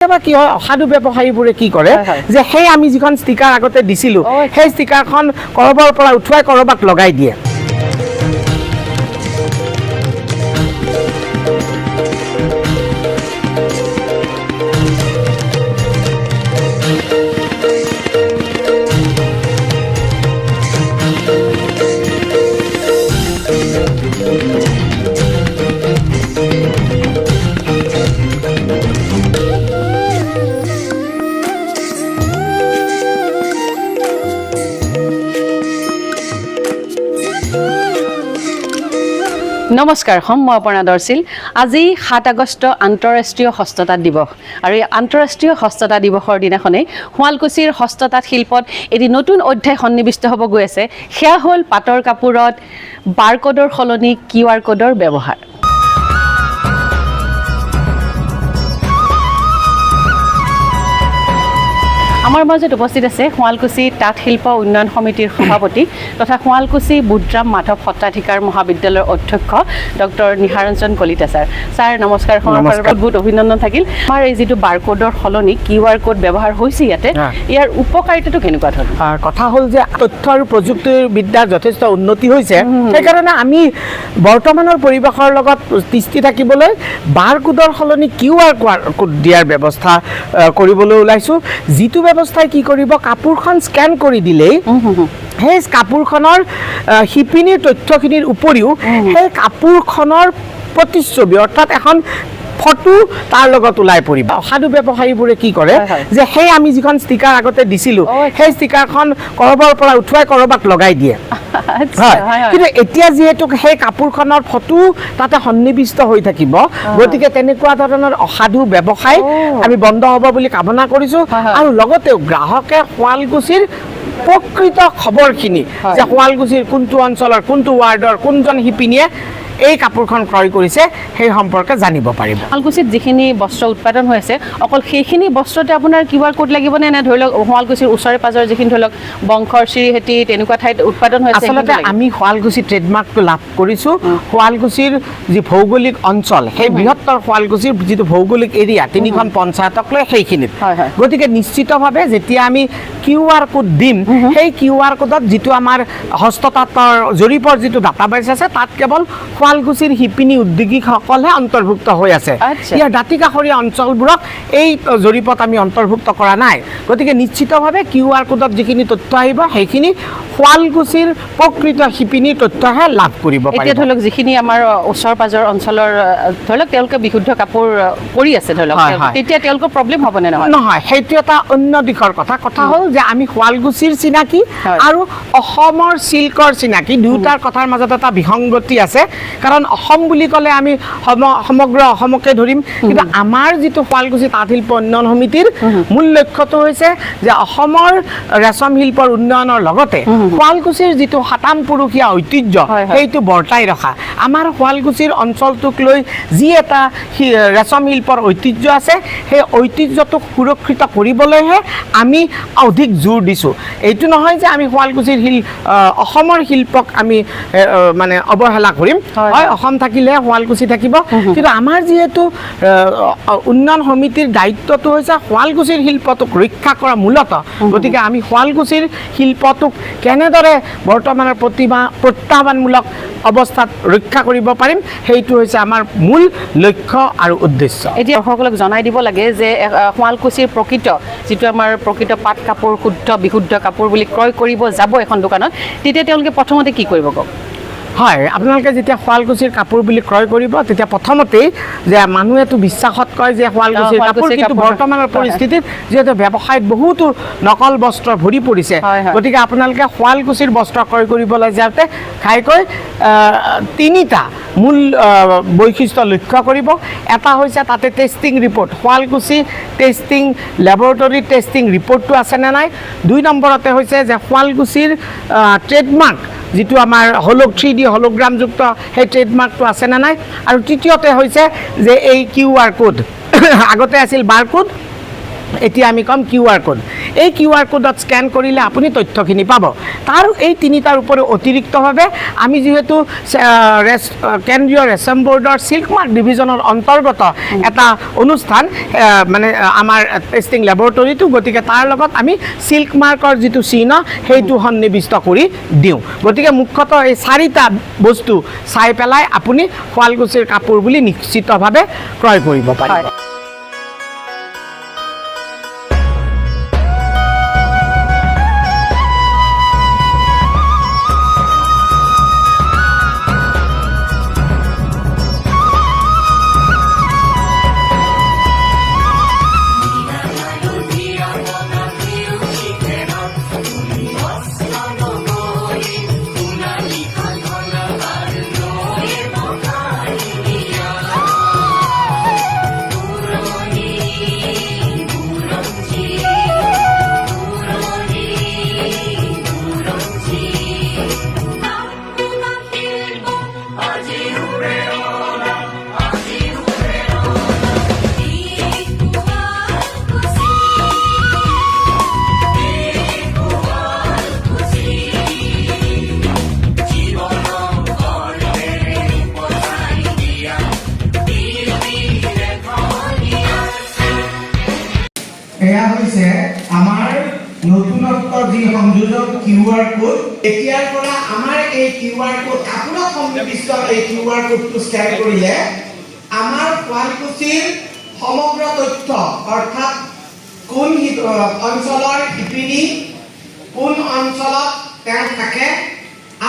কেতিয়াবা কি হয় অসাধু ব্যৱসায়ীবোৰে কি কৰে যে সেই আমি যিখন ষ্টিকাৰ আগতে দিছিলোঁ সেই ষ্টিকাৰখন কৰবাৰ পৰা উঠুৱাই কৰবাত লগাই দিয়ে। নমস্কাৰ, মই অপৰ্ণা দৰ্শিল। আজি 7 আগষ্ট আন্তঃৰাষ্ট্ৰীয় হস্ততাঁত দিৱস আৰু এই আন্তঃৰাষ্ট্ৰীয় হস্ততাঁত দিৱসৰ দিনাখনেই শুৱালকুছিৰ হস্ততাঁত শিল্পত এটি নতুন অধ্যায় সন্নিৱিষ্ট হ'ব গৈ আছে। সেয়া হ'ল পাটৰ কাপোৰত বাৰকোডৰ সলনি QR কোডৰ ব্যৱহাৰ। আমাৰ মাজত উপস্থিত আছে শুৱালকুছি তাঁত শিল্প উন্নয়ন সমিতিৰ সভাপতি তথা শুৱালকুছি বুদ্ৰাম মাধৱ সত্ৰাধিকাৰ মহাবিদ্যালয়ৰ অধ্যক্ষ ডক্টৰ নিহাৰঞ্জন কলিতা ছাৰ। ছাৰ নমস্কাৰ, বহুত অভিনন্দন থাকিল। আমাৰ এই যিটো বাৰকোডৰ সলনি QR কোড ব্যৱহাৰ হৈছে ইয়াতে, ইয়াৰ উপকাৰিতাটো কেনেকুৱা ধৰণৰ? কথা হ'ল যে তথ্য আৰু প্ৰযুক্তিবিদ্যাৰ যথেষ্ট উন্নতি হৈছে, সেইকাৰণে আমি বৰ্তমানৰ পৰিৱেশৰ লগত তিষ্ঠি থাকিবলৈ বাৰকোডৰ সলনি QR কোড দিয়াৰ ব্যৱস্থা কৰিবলৈ ওলাইছোঁ। যিটো ব্যৱস্থাই কি কৰিব, কাপোৰখন স্কেন কৰি দিলেই সেই কাপোৰখনৰ শিপিনীৰ তথ্যখিনিৰ উপৰিও সেই কাপোৰখনৰ প্ৰতিচ্ছবি অৰ্থাৎ এখন ফটো তাৰ লগত ওলাই পৰিব। অসাধু ব্যৱসায়ীবোৰে কি কৰে যে সেই আমি যিখন ষ্টিকাৰ আগতে দিছিলোঁ সেই ষ্টিকাৰখন কৰবাৰ পৰা উঠুৱাই কৰবাত লগাই দিয়ে। কিন্তু এতিয়া যিহেতু সেই কাপোৰখনৰ ফটো তাতে সন্নিৱিষ্ট হৈ থাকিব, গতিকে তেনেকুৱা ধৰণৰ অসাধু ব্যৱসায় আমি বন্ধ হ'ব বুলি কামনা কৰিছোঁ। আৰু লগতেও গ্ৰাহকে শুৱালকুছিৰ প্ৰকৃত খবৰখিনি যে শুৱালকুছিৰ কোনটো অঞ্চলৰ কোনটো ৱাৰ্ডৰ কোনজন শিপিনীয়ে এই কাপোৰখন ক্ৰয় কৰিছে সেই সম্পৰ্কে জানিব পাৰিব। শুৱালকুছিত যিখিনি বস্ত্ৰ উৎপাদন হৈ আছে অকল সেইখিনি বস্ত্ৰতে আপোনাৰ QR কোড লাগিবনে, নে ধৰি লওক শুৱালকুছিৰ ওচৰে পাজৰে যিখিনি ধৰি লওক বংশৰ চিৰিহেতি তেনেকুৱা ঠাইত উৎপাদন হৈ আছে? আচলতে আমি শুৱালকুছি ট্ৰেডমাৰ্কটো লাভ কৰিছোঁ শুৱালকুছিৰ যি ভৌগোলিক অঞ্চল, সেই বৃহত্তৰ শুৱালকুছিৰ যিটো ভৌগোলিক এৰিয়া 3খন পঞ্চায়তক লৈ সেইখিনিত। গতিকে নিশ্চিতভাৱে যেতিয়া আমি QR কোড দিম, সেই QR কোডত যিটো আমাৰ হস্ততাঁতৰ জৰীপৰ যিটো ডাটাবেছ আছে তাত কেৱল শুৱালকুছিৰ শিপিনী উদ্যোগীসকলহে অন্তৰ্ভুক্ত হৈ আছে। ইয়াৰ দাঁতিকাষৰীয়া অঞ্চলবোৰক এই জৰীপত আমি অন্তৰ্ভুক্ত কৰা নাই। গতিকে নিশ্চিতভাৱে QR কোডত যিখিনি তথ্য আহিব সেইখিনি শুৱালকুছিৰ প্ৰকৃত শিপিনীৰ তথ্যহে লাভ কৰিব পাৰিব। এতিয়া ধৰি লওক যিখিনি আমাৰ ওচৰ পাজৰ অঞ্চলৰ ধৰি লওক তেওঁলোকে বিশুদ্ধ কাপোৰ কৰি আছে ধৰি লওক, তেতিয়া তেওঁলোকৰ প্ৰব্লেম হ'বনে নহয়? নহয়, সেইটো এটা অন্য দিশৰ কথা। কথা হ'ল যে আমি শুৱালকুছিৰ চিনাকি আৰু অসমৰ চিল্কৰ চিনাকি দুয়োটাৰ কথাৰ মাজত এটা বিসংগতি আছে। কাৰণ অসম বুলি ক'লে আমি সমগ্ৰ অসমকে ধৰিম, কিন্তু আমাৰ যিটো শুৱালকুছি তাঁত শিল্প উন্নয়ন সমিতিৰ মূল লক্ষ্যটো হৈছে যে অসমৰ ৰেচম শিল্পৰ উন্নয়নৰ লগতে শুৱালকুছিৰ যিটো সাতাম পুৰুষীয়া ঐতিহ্য সেইটো বৰ্তাই ৰখা। আমাৰ শুৱালকুছিৰ অঞ্চলটোক লৈ যি এটা ৰেচম শিল্পৰ ঐতিহ্য আছে সেই ঐতিহ্যটোক সুৰক্ষিত কৰিবলৈহে আমি অধিক জোৰ দিছোঁ। এইটো নহয় যে আমি শুৱালকুছিৰ অসমৰ শিল্পক আমি মানে অৱহেলা কৰিম। হয়, অসম থাকিলে শুৱালকুছি থাকিব, কিন্তু আমাৰ যিহেতু উন্নয়ন সমিতিৰ দায়িত্বটো হৈছে শুৱালকুছিৰ শিল্পটোক ৰক্ষা কৰা মূলত। গতিকে আমি শুৱালকুছিৰ শিল্পটোক কেনেদৰে বৰ্তমানৰ প্ৰত্যাহ্বানমূলক অৱস্থাত ৰক্ষা কৰিব পাৰিম সেইটো হৈছে আমাৰ মূল লক্ষ্য আৰু উদ্দেশ্য। এতিয়া সকলোক জনাই দিব লাগে যে শুৱালকুছিৰ প্ৰকৃত যিটো আমাৰ প্ৰকৃত পাট কাপোৰ শুদ্ধ বিশুদ্ধ কাপোৰ বুলি ক্ৰয় কৰিব যাব এখন দোকানত, তেতিয়া তেওঁলোকে প্ৰথমতে কি কৰিব কওক? হয়, আপোনালোকে যেতিয়া শুৱালকুছিৰ কাপোৰ বুলি ক্ৰয় কৰিব তেতিয়া প্ৰথমতেই যে মানুহেতো বিশ্বাসত কয় যে শুৱালকুছিৰ কাপোৰ, কিন্তু বৰ্তমানৰ পৰিস্থিতিত যিহেতু ব্যৱসায়ত বহুতো নকল বস্ত্ৰ ভৰি পৰিছে, গতিকে আপোনালোকে শুৱালকুছিৰ বস্ত্ৰ ক্ৰয় কৰিবলৈ যাওঁতে ঘাইকৈ 3টা মূল বৈশিষ্ট্য লক্ষ্য কৰিব। এটা হৈছে তাতে testing report, Sualkuchi testing laboratory testing ৰিপৰ্টটো আছেনে নাই। 2 নম্বৰতে হৈছে যে শুৱালকুছিৰ ট্ৰেডমাৰ্ক যিটো আমাৰ 3D হলোগ্ৰামযুক্ত সেই ট্ৰেডমাৰ্কটো আছেনে নাই। আৰু তৃতীয়তে হৈছে যে এই QR কোড, আগতে আছিল বাৰকোড, এতিয়া আমি ক'ম QR কোড। এই QR কোডত স্কেন কৰিলে আপুনি তথ্যখিনি পাব। তাৰ এই তিনিটাৰ উপৰিও অতিৰিক্তভাৱে আমি যিহেতু কেন্দ্ৰীয় ৰেচম বৰ্ডৰ চিল্ক মাৰ্ক ডিভিজনৰ অন্তৰ্গত এটা অনুষ্ঠান, মানে আমাৰ টেষ্টিং লেবৰেটৰীটো, গতিকে তাৰ লগত আমি চিল্ক মাৰ্কৰ যিটো চিহ্ন সেইটো সন্নিৱিষ্ট কৰি দিওঁ। গতিকে মুখ্যতঃ এই 4টা বস্তু চাই পেলাই আপুনি শুৱালকুছিৰ কাপোৰ বুলি নিশ্চিতভাৱে ক্ৰয় কৰিব পাৰিব। এয়া হৈছে আমাৰ নতুনত্ব যি সংযোজন QR কোড। এতিয়াৰ পৰা আমাৰ এই QR কোড আপোনাক সন্নিৱিষ্ট এই QR কোডটো স্কেন কৰিলে আমাৰ শুৱালকুছিৰ সমগ্ৰ তথ্য, অৰ্থাৎ কোন অঞ্চলৰ শিপিনী, কোন অঞ্চলত তেওঁ থাকে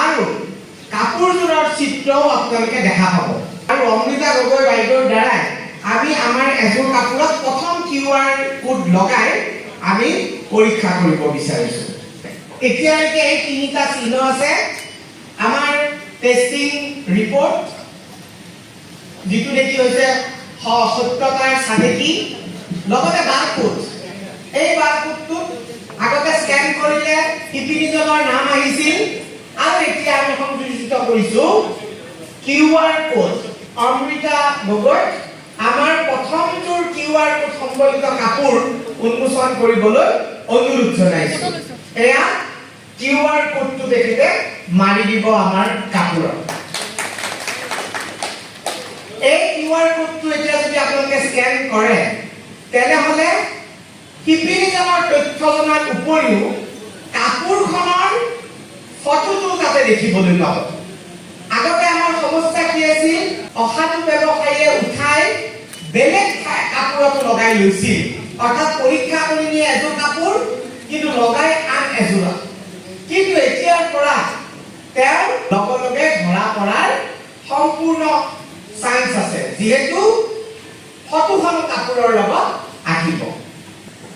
আৰু কাপোৰযোৰৰ চিত্ৰও আপোনালোকে দেখা পাব। আৰু অমৃতা গগৈ বাইদেউৰ দ্বাৰাই আমি আমাৰ এযোৰ কাপোৰত প্ৰথম QR কোড লগাই আমি পৰীক্ষা কৰিব বিচাৰিছো। এতিয়ালৈকে এই 3টা চিহ্ন আছে। আমাৰ টেষ্টিং ৰিপৰ্ট, যিটো নেকি হৈছে সত্যতাৰ চানেকি, লগতে বাৰকোড। এই বাৰকোডটো আগতে স্কেন কৰিলে শিপিনীজনৰ নাম আহিছিল, আৰু এতিয়া আমি সংযোজিত কৰিছো QR কোড। অমৃতা গগৈ আমাৰ প্ৰথমটোৰ QR কোড সম্বলিত কাপোৰ উন্মোচন কৰিবলৈ অনুৰোধ জনাইছো। এয়া QR কোডটো তেখেতে মাৰি দিব আমাৰ কাপোৰত। এই QR কোডটো এতিয়া যদি আপোনালোকে স্কেন কৰে, তেনেহ'লে শিপিনীজনৰ তথ্য জনাৰ উপৰিও কাপোৰখনৰ ফটোটো তাতে দেখিবলৈ পাব। আগতে আমাৰ সমস্যা কি আছিল? অসাধু ব্যৱসায়ীয়ে উঠাই বেলেগ কাপোৰত লগাই লৈছিল, অৰ্থাৎ পৰীক্ষা কৰি নিয়ে এযোৰ কাপোৰ কিন্তু লগাই আন এযোৰত। কিন্তু এতিয়াৰ পৰা তেওঁ লগে লগে ধৰা পৰাৰ সম্পূৰ্ণ চান্স আছে, যিহেতু ফটোখন কাপোৰৰ লগত আহিব।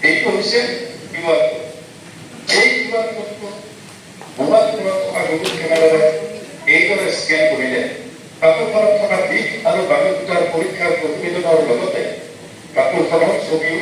এইটো হৈছে QR কোড। এই QR কোডটো মোবাইল ফোনত থকা গুগল কেমেৰাৰে এইদৰে স্কেন কৰিলে কাপোৰখনত থকা দিশ আৰু বাণিজ্যৰ পৰীক্ষাৰ প্ৰতিবেদনৰ লগতে কাপোৰখনৰ ছবিও